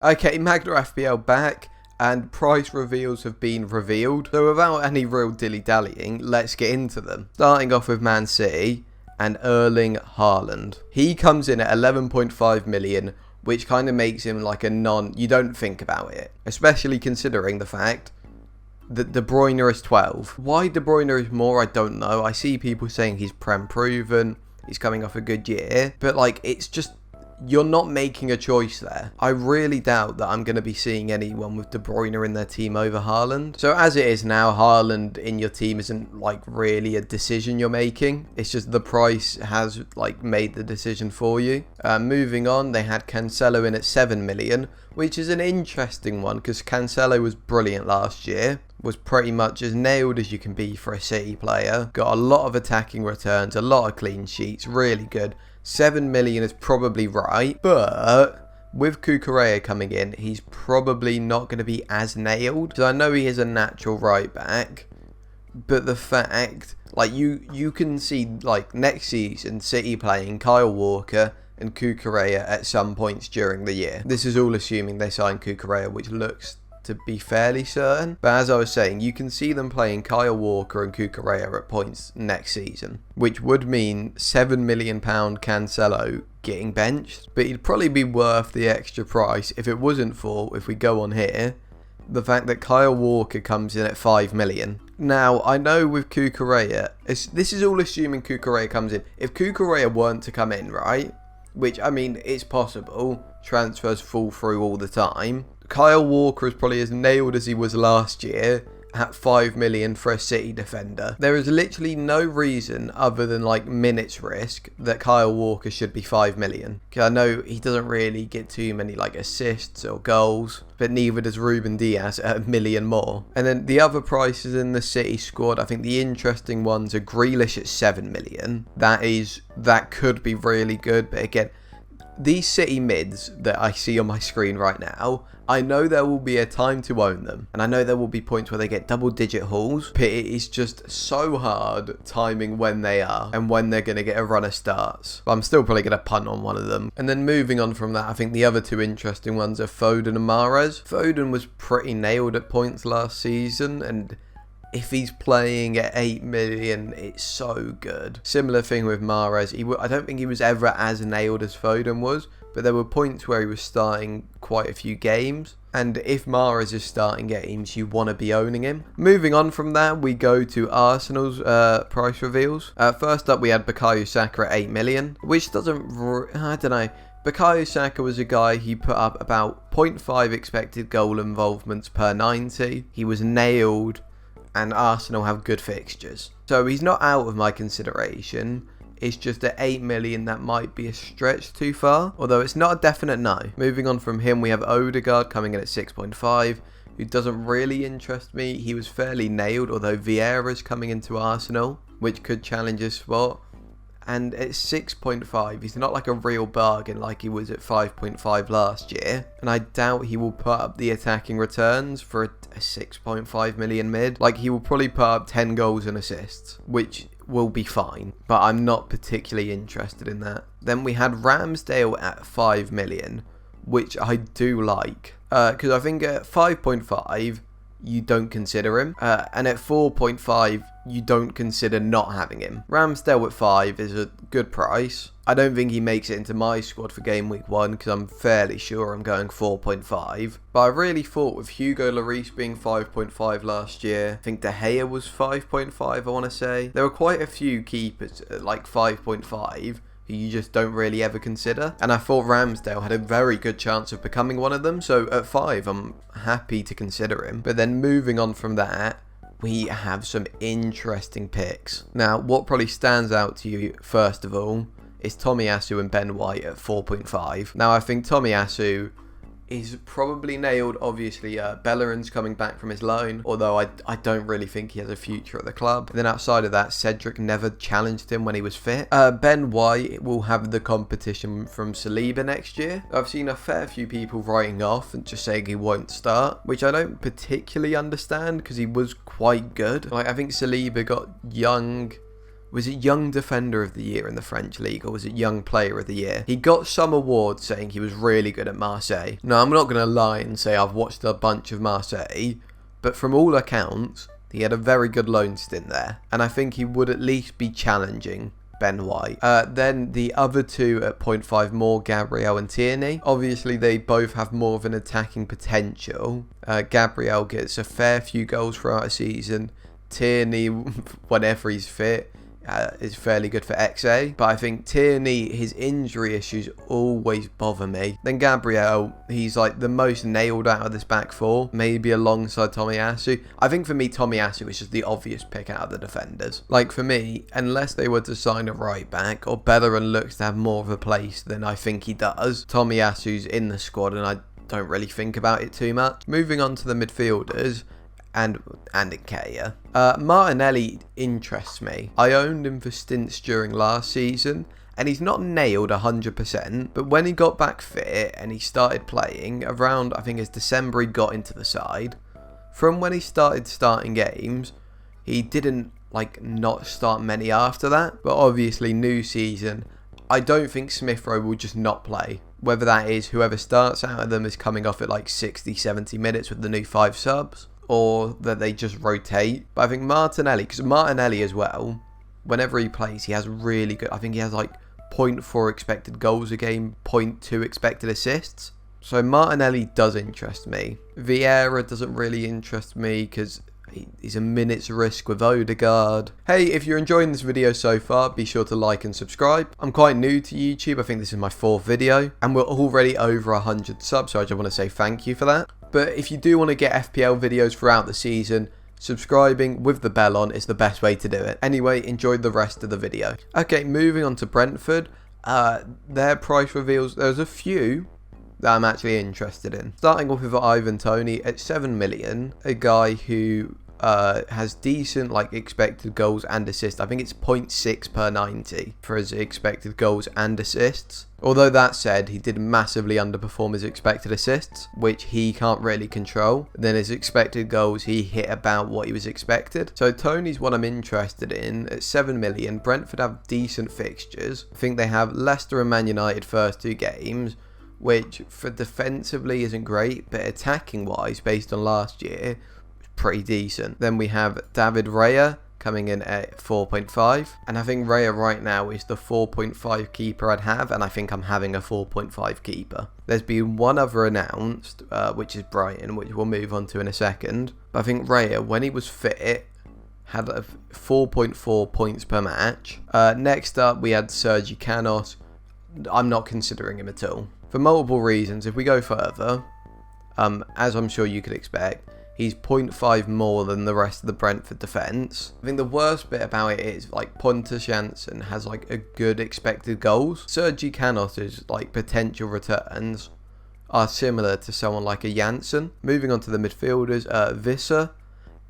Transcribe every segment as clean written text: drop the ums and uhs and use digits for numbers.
Okay, Magna FPL back, and price reveals have been revealed. So without any real dilly-dallying, let's get into them. Starting off with Man City and Erling Haaland. He comes in at 11.5 million, which kind of makes him like a you don't think about it. Especially considering the fact that De Bruyne is 12. Why De Bruyne is more, I don't know. I see people saying he's Prem proven, he's coming off a good year, but like it's just, you're not making a choice there. I really doubt that I'm going to be seeing anyone with De Bruyne in their team over Haaland. So as it is now, Haaland in your team isn't like really a decision you're making. It's just the price has like made the decision for you. Moving on, they had Cancelo in at 7 million, which is an interesting one because Cancelo was brilliant last year. Was pretty much as nailed as you can be for a City player. Got a lot of attacking returns, a lot of clean sheets, really good. 7 million is probably right, but with Cucurella coming in, he's probably not going to be as nailed. So I know he is a natural right back, but the fact, like you can see like next season City playing Kyle Walker and Cucurella at some points during the year. This is all assuming they sign Cucurella, which looks to be fairly certain, but as I was saying, you can see them playing Kyle Walker and Cucurella at points next season, which would mean £7 million Cancelo getting benched, but he'd probably be worth the extra price if it wasn't for, if we go on here, the fact that Kyle Walker comes in at 5 million. Now, I know with Cucurella, this is all assuming Cucurella comes in. If Cucurella weren't to come in, right, which, I mean, it's possible, transfers fall through all the time, Kyle Walker is probably as nailed as he was last year at 5 million for a City defender. There is literally no reason other than like minutes risk that Kyle Walker should be 5 million. Because I know he doesn't really get too many like assists or goals, but neither does Ruben Diaz at 1 million more. And then the other prices in the City squad, I think the interesting ones are Grealish at 7 million. That could be really good, but again, these City mids that I see on my screen right now, I know there will be a time to own them, and I know there will be points where they get double-digit hauls, but it is just so hard timing when they are and when they're going to get a run of starts. But I'm still probably going to punt on one of them. And then moving on from that, I think the other two interesting ones are Foden and Mahrez. Foden was pretty nailed at points last season, and if he's playing at 8 million, it's so good. Similar thing with Mahrez. I don't think he was ever as nailed as Foden was, but there were points where he was starting quite a few games. And if Mahrez is starting games, you want to be owning him. Moving on from that, we go to Arsenal's price reveals. First up, we had Bukayo Saka at 8 million, which doesn't, I don't know. Bukayo Saka was a guy he put up about 0.5 expected goal involvements per 90. He was nailed, and Arsenal have good fixtures. So he's not out of my consideration. It's just at 8 million that might be a stretch too far, although it's not a definite no. Moving on from him, we have Odegaard coming in at 6.5, who doesn't really interest me. He was fairly nailed, although Vieira's coming into Arsenal, which could challenge his spot. And at 6.5, he's not like a real bargain like he was at 5.5 last year. And I doubt he will put up the attacking returns for a 6.5 million mid. Like, he will probably put up 10 goals and assists, which will be fine. But I'm not particularly interested in that. Then we had Ramsdale at 5 million, which I do like. Because I think at 5.5, you don't consider him. And at 4.5, you don't consider not having him. Ramsdale at 5 is a good price. I don't think he makes it into my squad for game week 1 because I'm fairly sure I'm going 4.5. But I really thought with Hugo Lloris being 5.5 last year, I think De Gea was 5.5, I want to say. There were quite a few keepers at like 5.5 who you just don't really ever consider. And I thought Ramsdale had a very good chance of becoming one of them. So at 5, I'm happy to consider him. But then moving on from that, we have some interesting picks. Now, what probably stands out to you, first of all, is Tomiyasu and Ben White at 4.5. Now, I think Tomiyasu is probably nailed. Obviously, Bellerin's coming back from his loan, although I don't really think he has a future at the club. And then outside of that, Cedric never challenged him when he was fit. Ben White will have the competition from Saliba next year. I've seen a fair few people writing off and just saying he won't start, which I don't particularly understand because he was quite good. Like, I think Saliba got young Was it Young Defender of the Year in the French League, or was it Young Player of the Year? He got some awards saying he was really good at Marseille. Now, I'm not going to lie and say I've watched a bunch of Marseille, but from all accounts, he had a very good loan stint there, and I think he would at least be challenging Ben White. Then the other two at 0.5 more, Gabriel and Tierney. Obviously, they both have more of an attacking potential. Gabriel gets a fair few goals throughout a season. Tierney, whenever he's fit, is fairly good for XA, but I think Tierney, his injury issues always bother me. Then Gabriel, he's like the most nailed out of this back four, maybe alongside Tomiyasu. I think for me, Tomiyasu is just the obvious pick out of the defenders. Like for me, unless they were to sign a right back, or Bellerin looks to have more of a place than I think he does, Tomiyasu's in the squad and I don't really think about it too much. Moving on to the midfielders, and Nketiah. Martinelli interests me. I owned him for stints during last season, and he's not nailed 100%, but when he got back fit and he started playing, around, I think it's December, he got into the side. From when he started starting games, he didn't not start many after that, but obviously new season, I don't think Smith Rowe will just not play. Whether that is whoever starts out of them is coming off at 60-70 minutes with the new 5 subs, or that they just rotate. But I think Martinelli, because Martinelli as well, whenever he plays, he has really good, I think he has 0.4 expected goals a game, 0.2 expected assists. So Martinelli does interest me. Vieira doesn't really interest me because he's a minute's risk with Odegaard. Hey, if you're enjoying this video so far, be sure to like and subscribe. I'm quite new to YouTube. I think this is my 4th video, and we're already over 100 subs, so I just want to say thank you for that. But if you do want to get FPL videos throughout the season, subscribing with the bell on is the best way to do it. Anyway, enjoy the rest of the video. Okay, moving on to Brentford. Their price reveals, there's a few that I'm actually interested in. Starting off with Ivan Toney at 7 million, a guy who has decent expected goals and assists. I think it's 0.6 per 90 for his expected goals and assists. Although that said, he did massively underperform his expected assists, which he can't really control. Then his expected goals, he hit about what he was expected. So Toney's what I'm interested in at 7 million. Brentford have decent fixtures. I think they have Leicester and Man United first 2 games, which for defensively isn't great, but attacking wise, based on last year, pretty decent. Then we have David Raya coming in at 4.5, and I think Raya right now is the 4.5 keeper I'd have, and I think I'm having a 4.5 keeper. There's been one other announced, which is Brighton, which we'll move on to in a second. But I think Raya, when he was fit, had a 4.4 points per match. Next up, we had Sergi Canos. I'm not considering him at all, for multiple reasons. If we go further, as I'm sure you could expect, he's 0.5 more than the rest of the Brentford defence. I think the worst bit about it is Pontus Jansson has a good expected goals. Sergi Canos' potential returns are similar to someone like a Jansson. Moving on to the midfielders, Visser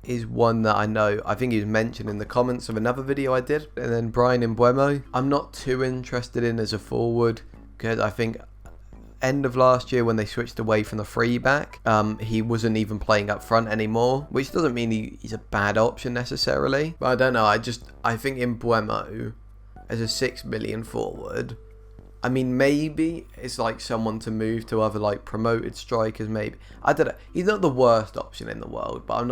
is one that I know, I think he was mentioned in the comments of another video I did. And then Brian Mbeumo, I'm not too interested in as a forward, because I think end of last year when they switched away from the free back, he wasn't even playing up front anymore, which doesn't mean he's a bad option necessarily, but I don't know, I think Mbeumo as a 6 million forward, I mean, maybe it's someone to move to other promoted strikers, maybe, I don't know, he's not the worst option in the world, but I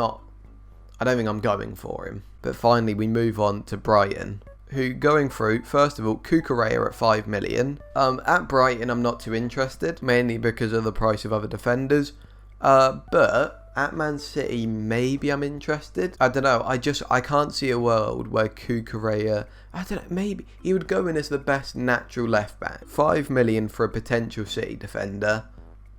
don't think I'm going for him. But finally we move on to Brighton, who, going through, first of all, Cucurella at 5 million. At Brighton, I'm not too interested, mainly because of the price of other defenders. But at Man City, maybe I'm interested. I don't know, I can't see a world where Cucurella, I don't know, maybe he would go in as the best natural left back. 5 million for a potential City defender,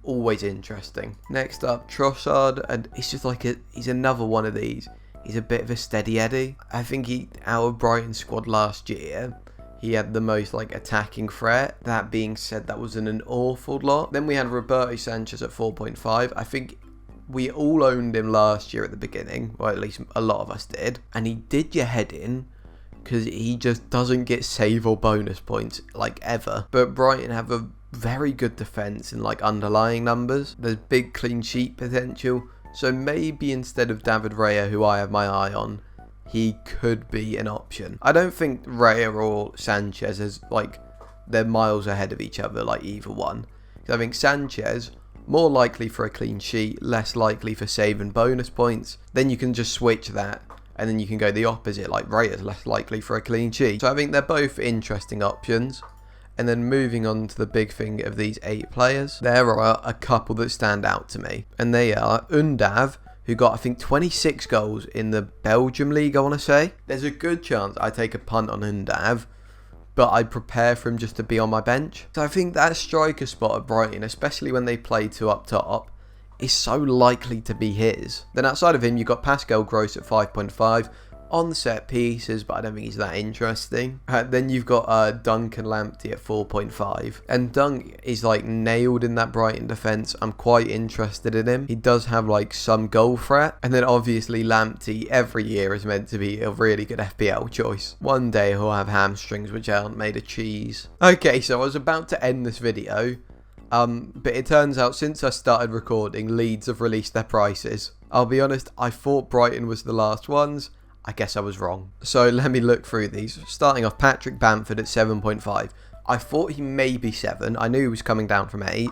always interesting. Next up, Trossard, and it's just he's another one of these. He's a bit of a steady Eddie. I think out of Brighton's squad last year, he had the most attacking threat. That being said, that wasn't an awful lot. Then we had Roberto Sanchez at 4.5. I think we all owned him last year at the beginning, or at least a lot of us did. And he did your head in, because he just doesn't get save or bonus points, ever. But Brighton have a very good defence in underlying numbers. There's big clean sheet potential. So maybe instead of David Raya, who I have my eye on, he could be an option. I don't think Raya or Sanchez is like, they're miles ahead of each other, like either one. I think Sanchez, more likely for a clean sheet, less likely for save and bonus points. Then you can just switch that, and then you can go the opposite, like Raya's less likely for a clean sheet. So I think they're both interesting options. And then moving on to the big thing of these 8 players, there are a couple that stand out to me. And they are Undav, who got, I think, 26 goals in the Belgium League, I want to say. There's a good chance I take a punt on Undav, but I'd prepare for him just to be on my bench. So I think that striker spot at Brighton, especially when they play 2 up top, is so likely to be his. Then outside of him, you've got Pascal Gross at 5.5 on set pieces, but I don't think he's that interesting. Then you've got Duncan Lamptey at 4.5, and Dunk is like nailed in that Brighton defence. I'm quite interested in him. He does have like some goal threat, and then obviously Lamptey every year is meant to be a really good FPL choice. One day he'll have hamstrings which aren't made of cheese. Okay, so I was about to end this video, but it turns out since I started recording, Leeds have released their prices. I'll be honest, I thought Brighton was the last ones. I guess I was wrong. So let me look through these. Starting off, Patrick Bamford at 7.5. I thought he may be 7. I knew he was coming down from 8.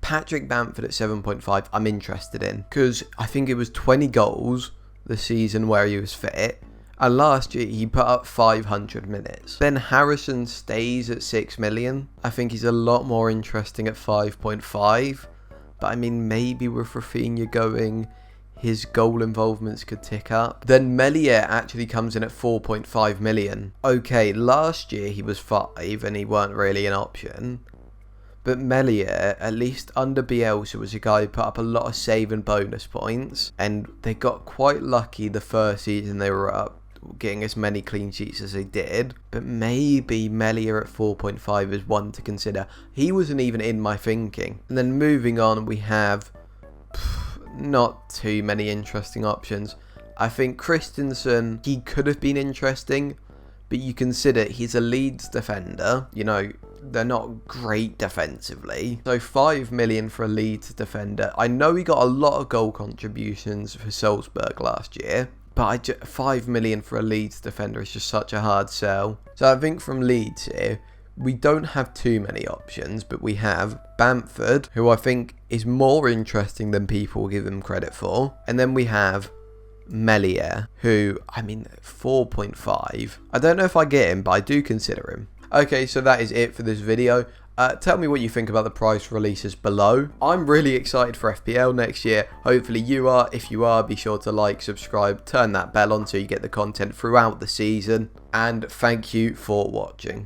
Patrick Bamford at 7.5 I'm interested in, because I think it was 20 goals the season where he was fit. And last year he put up 500 minutes. Then Harrison stays at 6 million. I think he's a lot more interesting at 5.5. But I mean, maybe with Rafinha going, his goal involvements could tick up. Then Melier actually comes in at 4.5 million. Okay, last year he was 5 and he weren't really an option. But Melier, at least under Bielsa, was a guy who put up a lot of save and bonus points. And they got quite lucky the first season they were up, getting as many clean sheets as they did. But maybe Melier at 4.5 is one to consider. He wasn't even in my thinking. And then moving on, we have not too many interesting options. I think Christensen, he could have been interesting, but you consider he's a Leeds defender. You know, they're not great defensively. So 5 million for a Leeds defender. I know he got a lot of goal contributions for Salzburg last year, but 5 million for a Leeds defender is just such a hard sell. So I think from Leeds here, we don't have too many options, but we have Bamford, who I think is more interesting than people give him credit for. And then we have Melier, who, I mean, 4.5. I don't know if I get him, but I do consider him. Okay, so that is it for this video. Tell me what you think about the price releases below. I'm really excited for FPL next year. Hopefully you are. If you are, be sure to like, subscribe, turn that bell on so you get the content throughout the season. And thank you for watching.